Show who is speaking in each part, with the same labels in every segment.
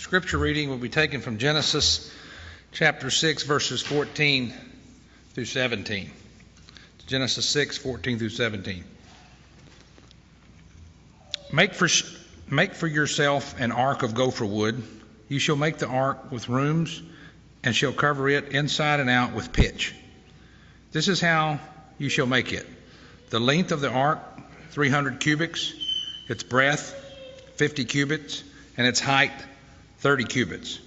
Speaker 1: Scripture reading will be taken from Genesis chapter 6, verses 14 through 17. Genesis 6, 14 through 17. Make for yourself an ark of gopher wood. You shall make the ark with rooms, and shall cover it inside and out with pitch. This is how you shall make it. The length of the ark, 300 cubits, its breadth, 50 cubits, and its height, 30 cubits.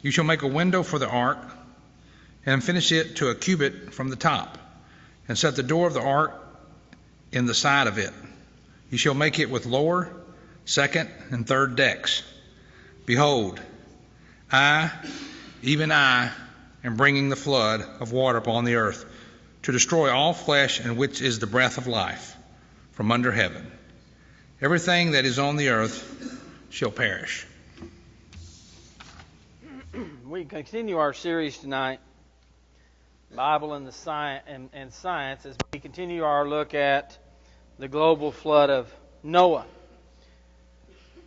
Speaker 1: You shall make a window for the ark, and finish it to a cubit from the top, and set the door of the ark in the side of it. You shall make it with lower, second, and third decks. Behold, I, even I, am bringing the flood of water upon the earth, to destroy all flesh, in which is the breath of life, from under heaven. Everything that is on the earth shall perish.
Speaker 2: We continue our series tonight, Bible and Science, as we continue our look at the global flood of Noah.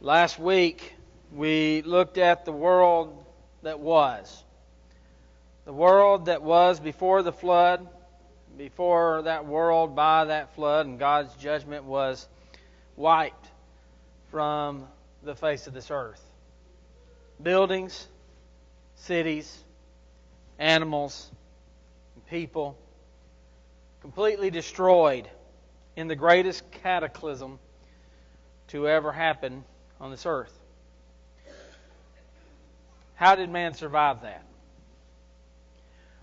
Speaker 2: Last week, we looked at the world that was. The world that was before the flood, before that world by that flood, and God's judgment was wiped from the face of this earth. Buildings, cities, animals, and people completely destroyed in the greatest cataclysm to ever happen on this earth. How did man survive that?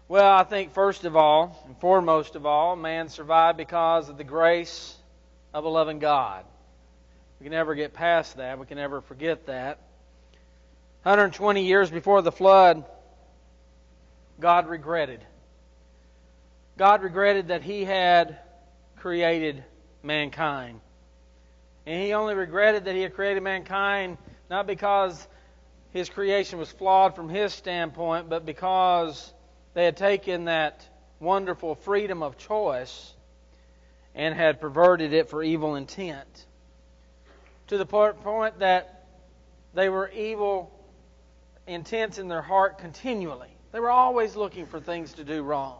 Speaker 2: Well, I think first of all, and foremost of all, man survived because of the grace of a loving God. We can never get past that. We can never forget that. 120 years before the flood, God regretted. God regretted that He had created mankind. And He only regretted that He had created mankind not because His creation was flawed from His standpoint, but because they had taken that wonderful freedom of choice and had perverted it for evil intent. To the point that they were evil intents in their heart continually. They were always looking for things to do wrong.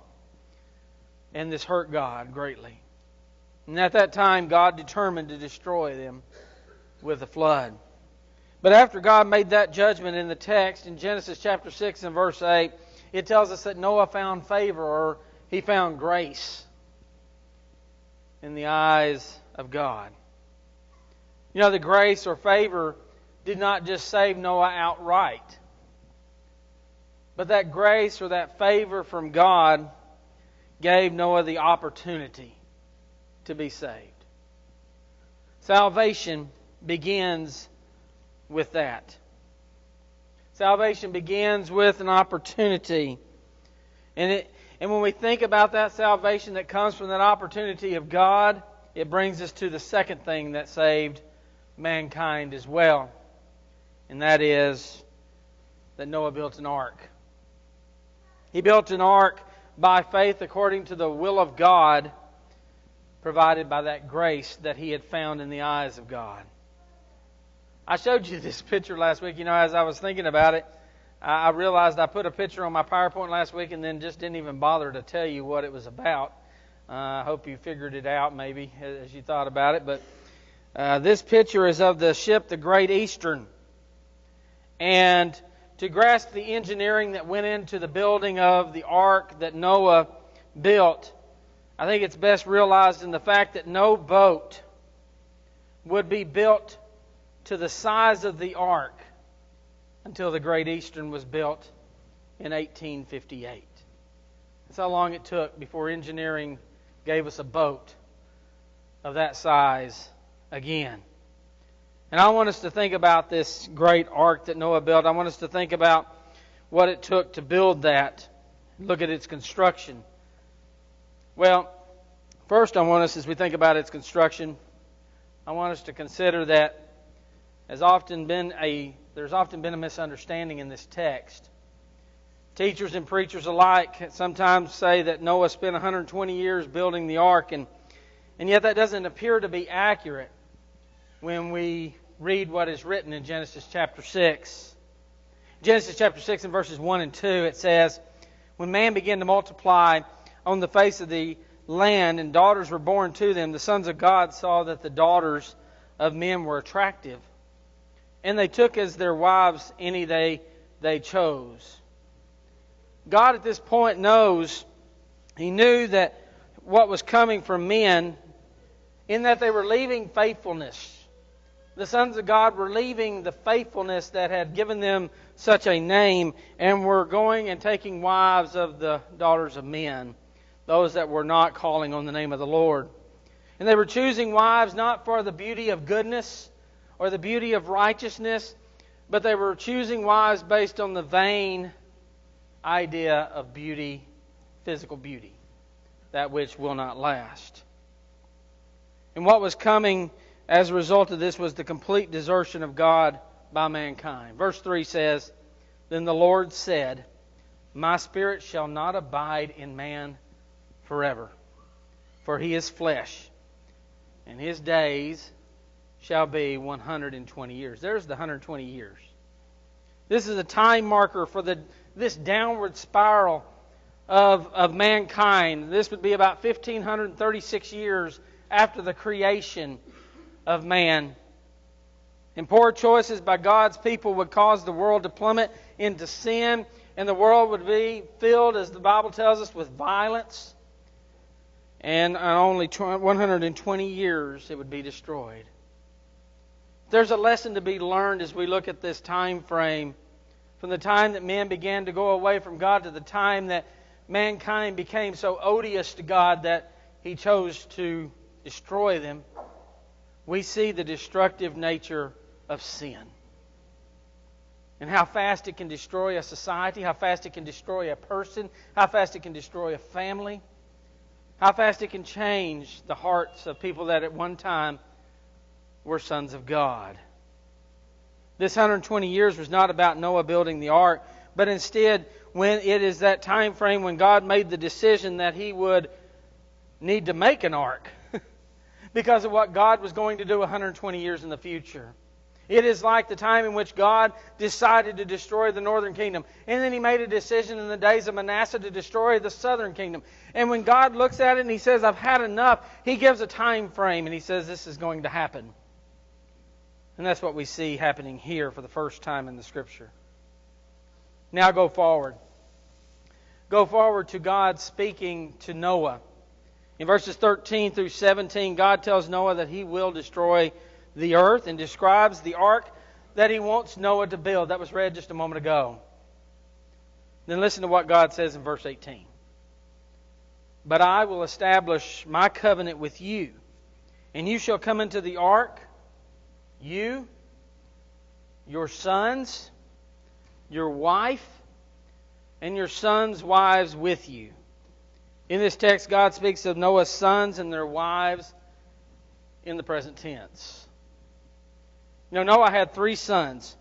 Speaker 2: And this hurt God greatly. And at that time, God determined to destroy them with a flood. But after God made that judgment in the text, in Genesis chapter 6 and verse 8, it tells us that Noah found favor, or he found grace in the eyes of God. You know, the grace or favor did not just save Noah outright. But that grace or that favor from God gave Noah the opportunity to be saved. Salvation begins with that. Salvation begins with an opportunity. And when we think about that salvation that comes from that opportunity of God, it brings us to the second thing that saved mankind as well. And that is that Noah built an ark. He built an ark by faith according to the will of God, provided by that grace that he had found in the eyes of God. I showed you this picture last week. You know, as I was thinking about it, I realized I put a picture on my PowerPoint last week and then just didn't even bother to tell you what it was about. I hope you figured it out maybe as you thought about it. But this picture is of the ship, the Great Eastern. And to grasp the engineering that went into the building of the ark that Noah built, I think it's best realized in the fact that no boat would be built to the size of the ark until the Great Eastern was built in 1858. That's how long it took before engineering gave us a boat of that size again. And I want us to think about this great ark that Noah built. I want us to think about what it took to build that. Look at its construction. Well, first I want us, as we think about its construction, I want us to consider that there's often been a misunderstanding in this text. Teachers and preachers alike sometimes say that Noah spent 120 years building the ark, and yet that doesn't appear to be accurate when we read what is written in Genesis chapter 6. Genesis chapter 6 and verses 1 and 2, it says, when man began to multiply on the face of the land and daughters were born to them, the sons of God saw that the daughters of men were attractive, and they took as their wives any they chose. God at this point knows, He knew that what was coming from men, in that they were leaving faithfulness. The sons of God were leaving the faithfulness that had given them such a name, and were going and taking wives of the daughters of men, those that were not calling on the name of the Lord. And they were choosing wives not for the beauty of goodness or the beauty of righteousness, but they were choosing wives based on the vain idea of beauty, physical beauty, that which will not last. And what was coming as a result of this was the complete desertion of God by mankind. Verse 3 says, then the Lord said, my spirit shall not abide in man forever, for he is flesh, and his days shall be 120 years. There's the 120 years. This is a time marker for this downward spiral of mankind. This would be about 1,536 years after the creation of man. And poor choices by God's people would cause the world to plummet into sin, and the world would be filled, as the Bible tells us, with violence. And in only 120 years it would be destroyed. There's a lesson to be learned as we look at this time frame, from the time that men began to go away from God to the time that mankind became so odious to God that He chose to destroy them. We see the destructive nature of sin, and how fast it can destroy a society, how fast it can destroy a person, how fast it can destroy a family, how fast it can change the hearts of people that at one time were sons of God. This 120 years was not about Noah building the ark, but instead, when it is that time frame when God made the decision that He would need to make an ark because of what God was going to do 120 years in the future. It is like the time in which God decided to destroy the northern kingdom. And then He made a decision in the days of Manasseh to destroy the southern kingdom. And when God looks at it and He says, I've had enough, He gives a time frame and He says, this is going to happen. And that's what we see happening here for the first time in the Scripture. Now go forward. Go forward to God speaking to Noah. In verses 13 through 17, God tells Noah that He will destroy the earth and describes the ark that He wants Noah to build. That was read just a moment ago. Then listen to what God says in verse 18. But I will establish my covenant with you, and you shall come into the ark, you, your sons, your wife, and your sons' wives with you. In this text, God speaks of Noah's sons and their wives in the present tense. You know, Noah had 3 sons.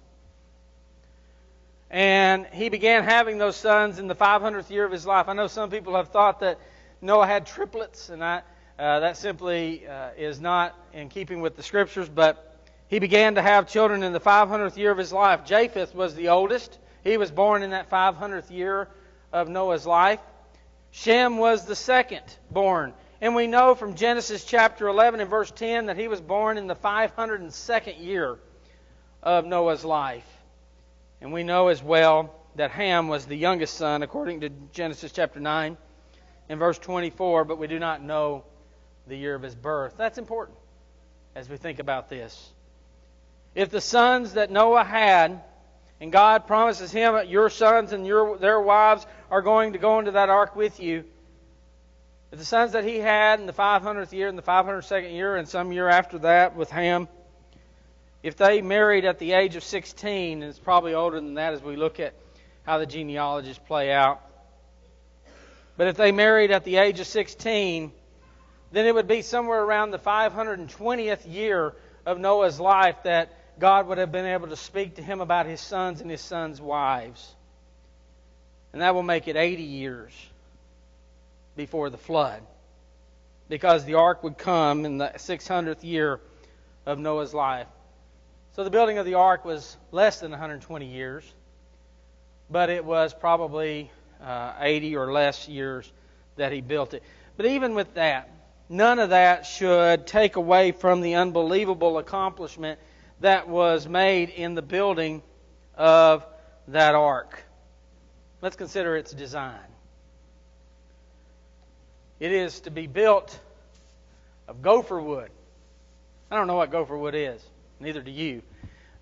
Speaker 2: And he began having those sons in the 500th year of his life. I know some people have thought that Noah had triplets, and that simply is not in keeping with the Scriptures, but he began to have children in the 500th year of his life. Japheth was the oldest. He was born in that 500th year of Noah's life. Shem was the second born. And we know from Genesis chapter 11 and verse 10 that he was born in the 502nd year of Noah's life. And we know as well that Ham was the youngest son according to Genesis chapter 9 and verse 24, but we do not know the year of his birth. That's important as we think about this. If the sons that Noah had, and God promises him, your sons and their wives are going to go into that ark with you. If the sons that he had in the 500th year and the 502nd year and some year after that with Ham, if they married at the age of 16, and it's probably older than that as we look at how the genealogies play out. But if they married at the age of 16, then it would be somewhere around the 520th year of Noah's life that God would have been able to speak to him about his sons and his sons' wives. And that will make it 80 years before the flood, because the ark would come in the 600th year of Noah's life. So the building of the ark was less than 120 years. but it was probably 80 or less years that he built it. But even with that, none of that should take away from the unbelievable accomplishment that was made in the building of that ark. Let's consider its design. It is to be built of gopher wood. I don't know what gopher wood is. Neither do you.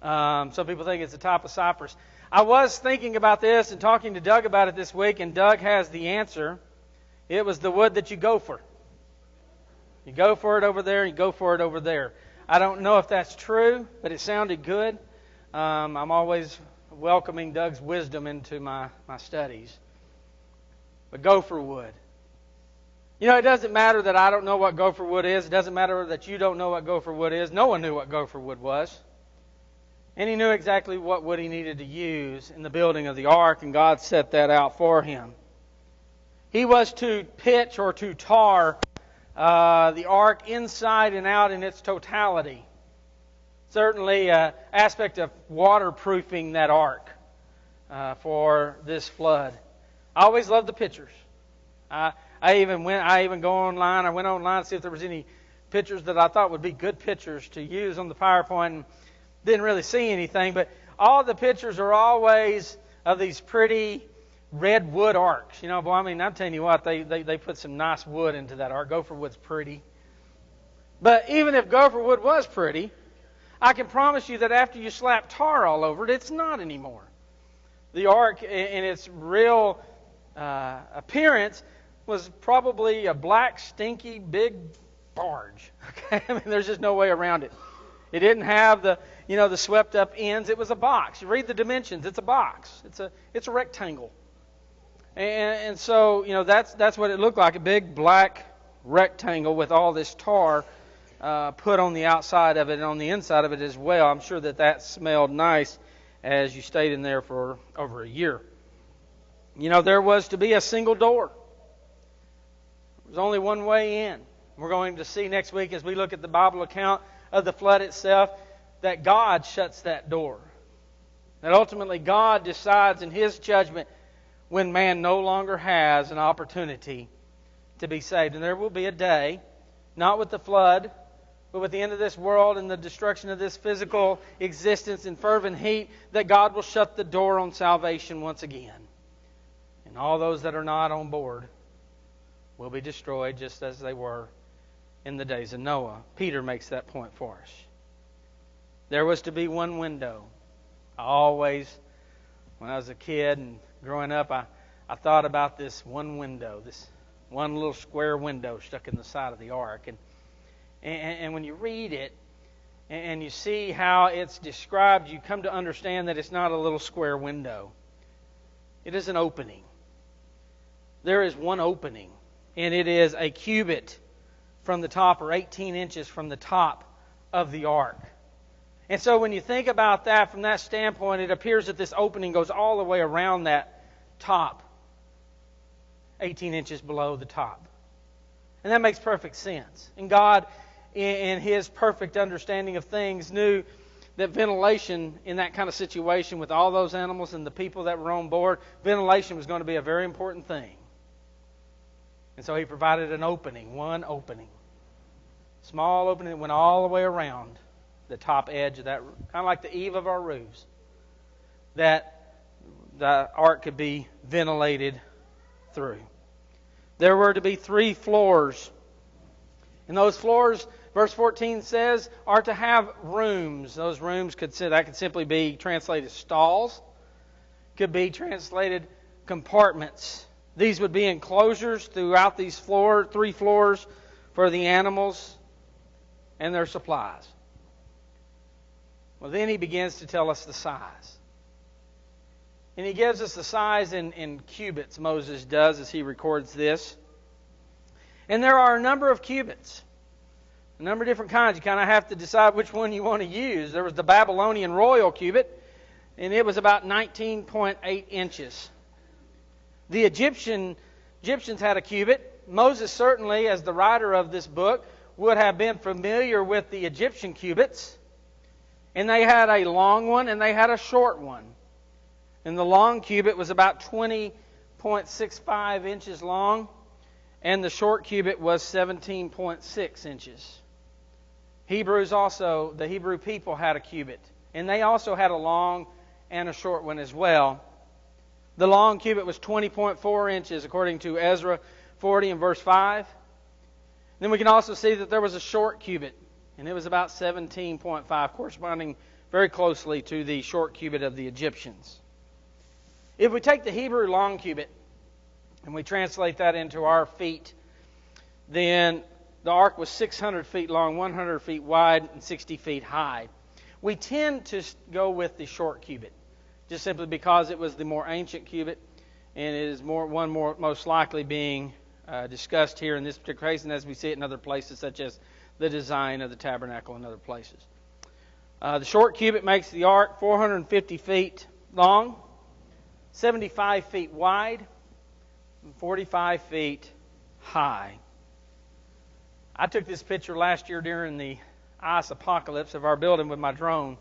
Speaker 2: Some people think it's the top of cypress. I was thinking about this and talking to Doug about it this week, and Doug has the answer. It was the wood that you go for. You go for it over there, and you go for it over there. I don't know if that's true, but it sounded good. I'm always welcoming Doug's wisdom into my studies. But gopher wood. You know, it doesn't matter that I don't know what gopher wood is. It doesn't matter that you don't know what gopher wood is. No one knew what gopher wood was. And he knew exactly what wood he needed to use in the building of the ark, and God set that out for him. He was to pitch or to tar the ark inside and out in its totality. Certainly an aspect of waterproofing that ark for this flood. I always loved the pictures. I even go online. I went online to see if there was any pictures that I thought would be good pictures to use on the PowerPoint, and didn't really see anything. But all the pictures are always of these pretty red wood arks. You know, boy, I mean, I'm telling you what, they put some nice wood into that ark. Gopher wood's pretty. But even if gopher wood was pretty, I can promise you that after you slap tar all over it, it's not anymore. The ark, in its real appearance, was probably a black, stinky, big barge. Okay, I mean, there's just no way around it. It didn't have the swept up ends. It was a box. You read the dimensions. It's a box. It's a rectangle. And so, that's what it looked like, a big black rectangle with all this tar put on the outside of it and on the inside of it as well. I'm sure that smelled nice as you stayed in there for over a year. There was to be a single door. There was only one way in. We're going to see next week as we look at the Bible account of the flood itself that God shuts that door. That ultimately God decides in His judgment when man no longer has an opportunity to be saved. And there will be a day, not with the flood, but with the end of this world and the destruction of this physical existence in fervent heat, that God will shut the door on salvation once again. And all those that are not on board will be destroyed just as they were in the days of Noah. Peter makes that point for us. There was to be one window. I always, when I was a kid and growing up, I thought about this one window, this one little square window stuck in the side of the ark. And when you read it and you see how it's described, you come to understand that it's not a little square window. It is an opening. There is one opening, and it is a cubit from the top, or 18 inches from the top of the ark. And so when you think about that from that standpoint, it appears that this opening goes all the way around that top, 18 inches below the top. And that makes perfect sense. And God, in His perfect understanding of things, knew that ventilation in that kind of situation with all those animals and the people that were on board, ventilation was going to be a very important thing. And so He provided an opening, one opening. Small opening that went all the way around the top edge of that, kind of like the eave of our roofs, that the ark could be ventilated through. There were to be 3 floors. And those floors, verse 14 says, are to have rooms. Those rooms could simply be translated stalls, could be translated compartments. These would be enclosures throughout these 3 floors for the animals and their supplies. Well, then he begins to tell us the size. And he gives us the size in cubits, Moses does, as he records this. And there are a number of cubits. A number of different kinds. You kind of have to decide which one you want to use. There was the Babylonian royal cubit, and it was about 19.8 inches. The Egyptians had a cubit. Moses certainly, as the writer of this book, would have been familiar with the Egyptian cubits. And they had a long one and they had a short one. And the long cubit was about 20.65 inches long, and the short cubit was 17.6 inches. The Hebrew people had a cubit, and they also had a long and a short one as well. The long cubit was 20.4 inches, according to Ezra 40 and verse 5. Then we can also see that there was a short cubit, and it was about 17.5, corresponding very closely to the short cubit of the Egyptians. If we take the Hebrew long cubit and we translate that into our feet, then the ark was 600 feet long, 100 feet wide, and 60 feet high. We tend to go with the short cubit, just simply because it was the more ancient cubit, and it is most likely being discussed here in this particular case, and as we see it in other places, such as the design of the tabernacle and other places. The short cubit makes the ark 450 feet long, 75 feet wide, and 45 feet high. I took this picture last year during the ice apocalypse of our building with my drone,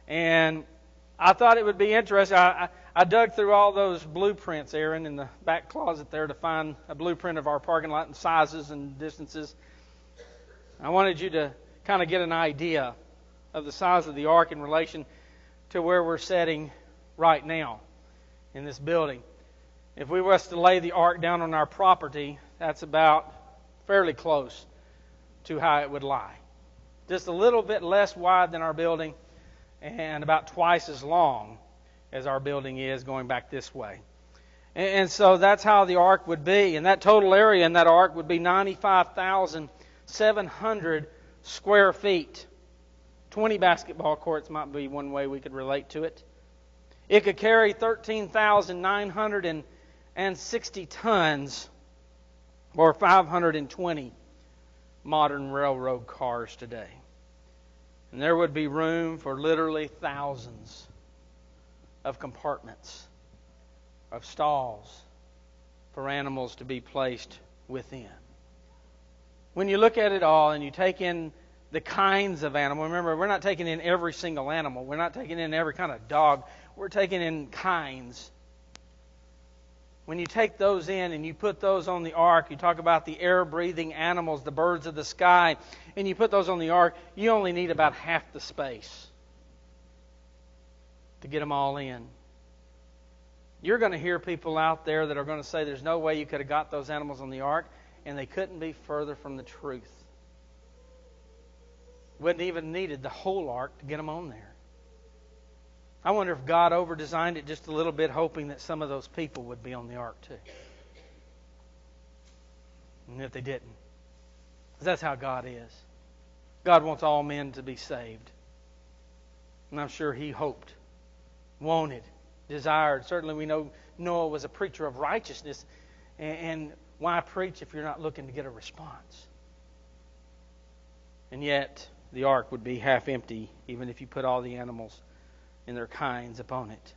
Speaker 2: and I thought it would be interesting. I dug through all those blueprints, Aaron, in the back closet there to find a blueprint of our parking lot and sizes and distances. I wanted you to kind of get an idea of the size of the ark in relation to where we're sitting right now in this building. If we were to lay the ark down on our property, that's about fairly close to how it would lie. Just a little bit less wide than our building and about twice as long as our building is going back this way. And so that's how the ark would be. And that total area in that ark would be 95,700 square feet. 20 basketball courts might be one way we could relate to it. It could carry 13,960 tons, or 520 modern railroad cars today. And there would be room for literally thousands of compartments, of stalls for animals to be placed within. When you look at it all and you take in the kinds of animal, remember, we're not taking in every single animal. We're not taking in every kind of dog. We're taking in kinds. When you take those in and you put those on the ark, you talk about the air-breathing animals, the birds of the sky, and you put those on the ark, you only need about half the space to get them all in. You're going to hear people out there that are going to say there's no way you could have got those animals on the ark, and they couldn't be further from the truth. Wouldn't even needed the whole ark to get them on there. I wonder if God over-designed it just a little bit, hoping that some of those people would be on the ark too. And if they didn't. Because that's how God is. God wants all men to be saved. And I'm sure He hoped, wanted, desired. Certainly we know Noah was a preacher of righteousness. And why preach if you're not looking to get a response? And yet the ark would be half empty, even if you put all the animals and their kinds upon it.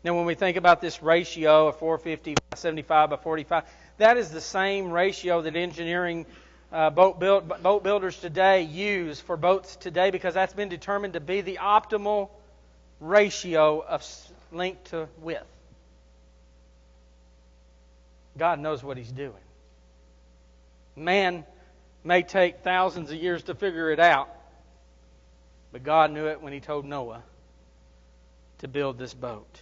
Speaker 2: Now when we think about this ratio of 450 by 75 by 45, that is the same ratio that engineering boat builders today use for boats today, because that's been determined to be the optimal ratio of length to width. God knows what He's doing. Man may take thousands of years to figure it out, but God knew it when He told Noah to build this boat.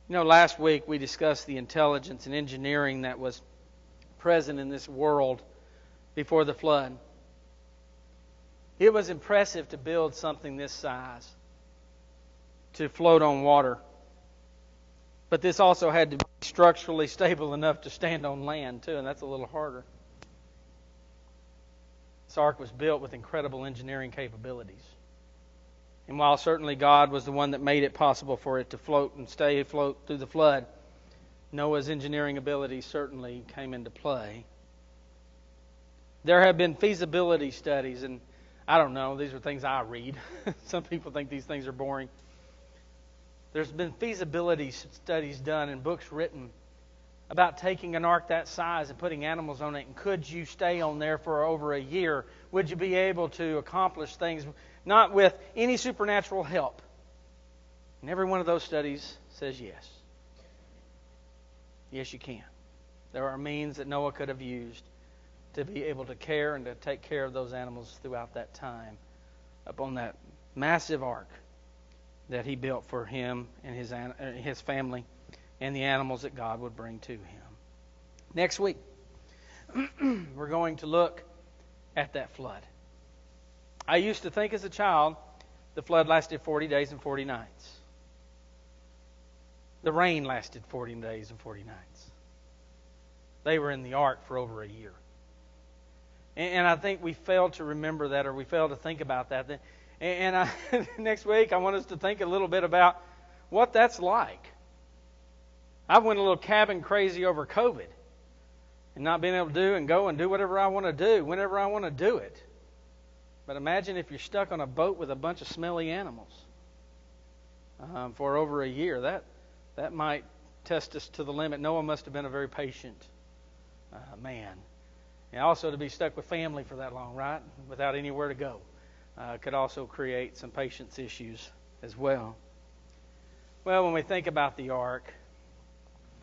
Speaker 2: You know, last week we discussed the intelligence and engineering that was present in this world before the flood. It was impressive to build something this size, to float on water. But this also had to be structurally stable enough to stand on land too, and that's a little harder. This ark was built with incredible engineering capabilities. And while certainly God was the one that made it possible for it to float and stay afloat through the flood, Noah's engineering abilities certainly came into play. There have been feasibility studies, and I don't know, these are things I read. Some people think these things are boring. There's been feasibility studies done and books written about taking an ark that size and putting animals on it, and could you stay on there for over a year? Would you be able to accomplish things not with any supernatural help? And every one of those studies says yes. Yes, you can. There are means that Noah could have used to be able to care and to take care of those animals throughout that time upon that massive ark that he built for him and his family and the animals that God would bring to him. Next week, we're going to look at that flood. I used to think as a child the flood lasted 40 days and 40 nights. The rain lasted 40 days and 40 nights. They were in the ark for over a year. And I think we failed to remember that, or we failed to think about that. And next week, I want us to think a little bit about what that's like. I went a little cabin crazy over COVID and not being able to do and go and do whatever I want to do, whenever I want to do it. But imagine if you're stuck on a boat with a bunch of smelly animals for over a year. That might test us to the limit. Noah must have been a very patient man. And also to be stuck with family for that long, right? Without anywhere to go. Could also create some patience issues as well. Well, when we think about the ark,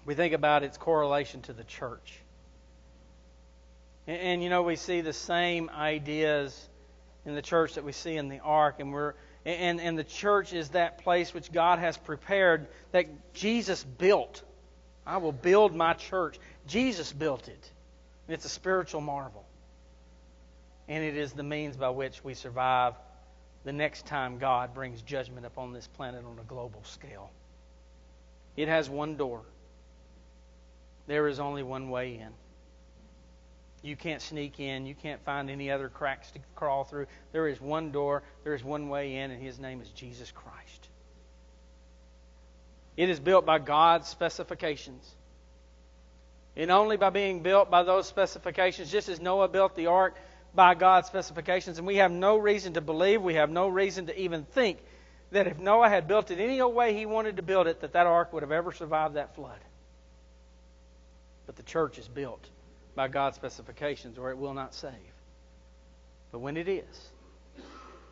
Speaker 2: we think about its correlation to the church. And you know, we see the same ideas in the church that we see in the ark, and the church is that place which God has prepared that Jesus built. I will build my church. Jesus built it. It's a spiritual marvel. And it is the means by which we survive the next time God brings judgment upon this planet on a global scale. It has one door. There is only one way in. You can't sneak in. You can't find any other cracks to crawl through. There is one door. There is one way in, and His name is Jesus Christ. It is built by God's specifications. And only by being built by those specifications, just as Noah built the ark by God's specifications, and we have no reason to believe, we have no reason to even think that if Noah had built it any old way he wanted to build it, that ark would have ever survived that flood. But the church is built by God's specifications, or it will not save. But when it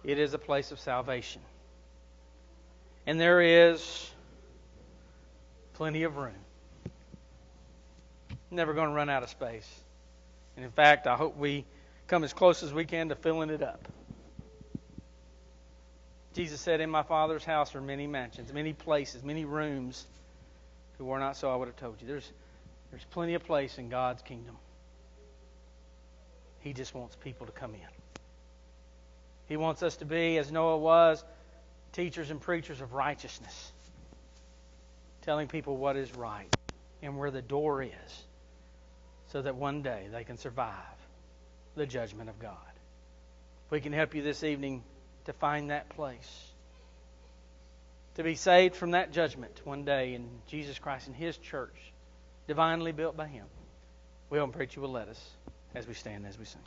Speaker 2: is a place of salvation. And there is plenty of room. Never going to run out of space. And in fact, I hope we come as close as we can to filling it up. Jesus said, in my Father's house are many mansions, many places, many rooms. If it were not so, I would have told you. There's plenty of place in God's kingdom. He just wants people to come in. He wants us to be, as Noah was, teachers and preachers of righteousness. Telling people what is right and where the door is, so that one day they can survive the judgment of God. If we can help you this evening to find that place, to be saved from that judgment one day in Jesus Christ and His church, divinely built by Him, we hope and pray that you will let us as we stand, as we sing.